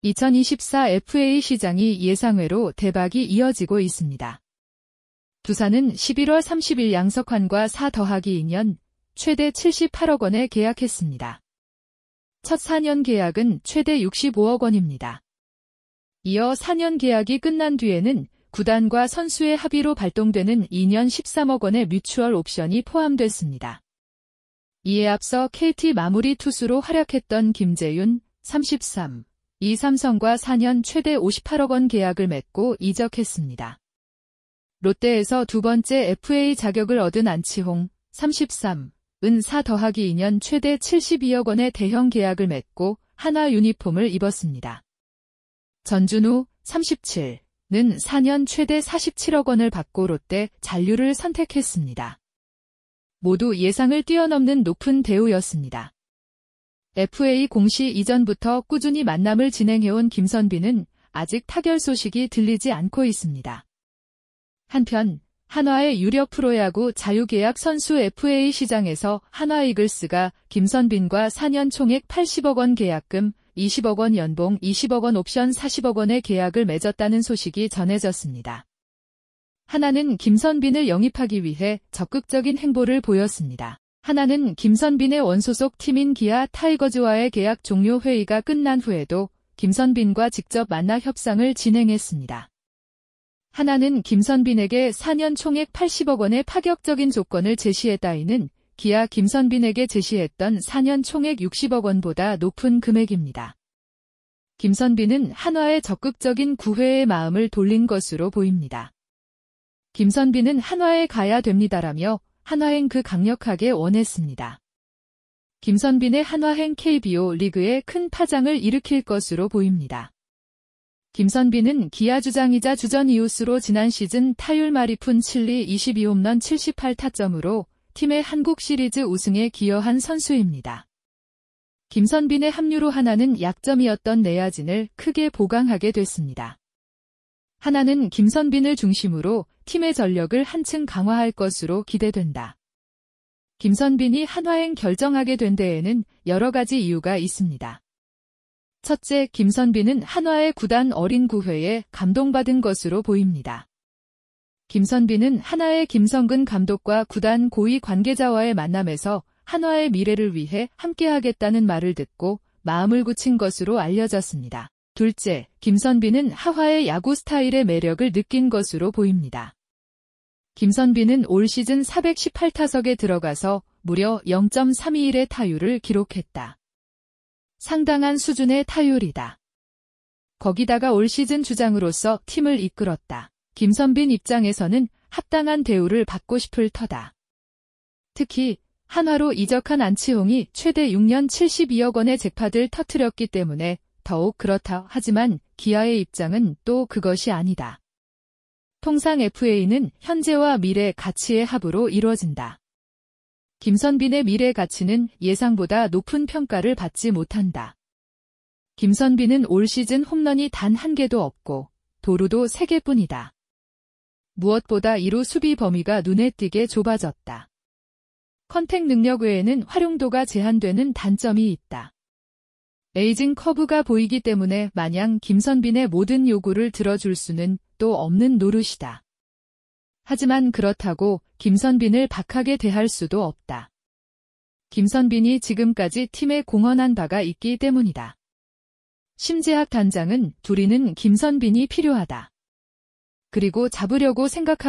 2024 FA 시장이 예상외로 대박이 이어지고 있습니다. 두산은 11월 30일 양석환과 4+2년 최대 78억 원에 계약했습니다. 첫 4년 계약은 최대 65억 원입니다. 이어 4년 계약이 끝난 뒤에는 구단과 선수의 합의로 발동되는 2년 13억 원의 뮤추얼 옵션이 포함됐습니다. 이에 앞서 KT 마무리 투수로 활약했던 김재윤, 33, 이 삼성과 4년 최대 58억 원 계약을 맺고 이적했습니다. 롯데에서 두 번째 FA 자격을 얻은 안치홍, 33, 은 4+2년 최대 72억 원의 대형 계약을 맺고 한화 유니폼을 입었습니다. 전준우, 37, 는 4년 최대 47억 원을 받고 롯데 잔류를 선택했습니다. 모두 예상을 뛰어넘는 높은 대우였습니다. FA 공시 이전부터 꾸준히 만남을 진행해온 김선빈은 아직 타결 소식이 들리지 않고 있습니다. 한편 한화의 유력 프로야구 자유계약 선수 FA 시장에서 한화 이글스가 김선빈과 4년 총액 80억 원 계약금, 20억 원 연봉, 20억 원 옵션 40억 원의 계약을 맺었다는 소식이 전해졌습니다. 한화는 김선빈을 영입하기 위해 적극적인 행보를 보였습니다. 한화는 김선빈의 원소속 팀인 기아 타이거즈와의 계약 종료 회의가 끝난 후에도 김선빈과 직접 만나 협상을 진행했습니다. 한화는 김선빈에게 4년 총액 80억 원의 파격적인 조건을 제시했다. 이는 기아 김선빈에게 제시했던 4년 총액 60억 원보다 높은 금액입니다. 김선빈은 한화의 적극적인 구회의 마음을 돌린 것으로 보입니다. 김선빈은 한화에 가야 됩니다라며 한화행 그 강력하게 원했습니다. 김선빈의 한화행 KBO 리그에 큰 파장을 일으킬 것으로 보입니다. 김선빈은 기아 주장이자 주전 이웃으로 지난 시즌 타율 마리푼 7리 22홈런 78타점으로 팀의 한국 시리즈 우승에 기여한 선수입니다. 김선빈의 합류로 한화는 약점이었던 내야진을 크게 보강하게 됐습니다. 한화는 김선빈을 중심으로 팀의 전력을 한층 강화할 것으로 기대된다. 김선빈이 한화행 결정하게 된 데에는 여러 가지 이유가 있습니다. 첫째, 김선빈은 한화의 구단 어린 구회에 감동받은 것으로 보입니다. 김선빈은 한화의 김성근 감독과 구단 고위 관계자와의 만남에서 한화의 미래를 위해 함께하겠다는 말을 듣고 마음을 굳힌 것으로 알려졌습니다. 둘째, 김선빈은 한화의 야구 스타일의 매력을 느낀 것으로 보입니다. 김선빈은 올 시즌 418타석에 들어가서 무려 0.321의 타율을 기록했다. 상당한 수준의 타율이다. 거기다가 올 시즌 주장으로서 팀을 이끌었다. 김선빈 입장에서는 합당한 대우를 받고 싶을 터다. 특히 한화로 이적한 안치홍이 최대 6년 72억 원의 잭팟을 터뜨렸기 때문에 더욱 그렇다. 하지만 기아의 입장은 또 그것이 아니다. 통상 FA는 현재와 미래 가치의 합으로 이루어진다. 김선빈의 미래 가치는 예상보다 높은 평가를 받지 못한다. 김선빈은 올 시즌 홈런이 단 1개도 없고 도루도 3개뿐이다. 무엇보다 2루 수비 범위가 눈에 띄게 좁아졌다. 컨택 능력 외에는 활용도가 제한되는 단점이 있다. 에이징 커브가 보이기 때문에 마냥 김선빈의 모든 요구를 들어줄 수는 또 없는 노릇이다. 하지만 그렇다고 김선빈을 박하게 대할 수도 없다. 김선빈이 지금까지 팀에 공헌한 바가 있기 때문이다. 심재학 단장은 둘이는 김선빈이 필요하다. 그리고 잡으려고 생각하고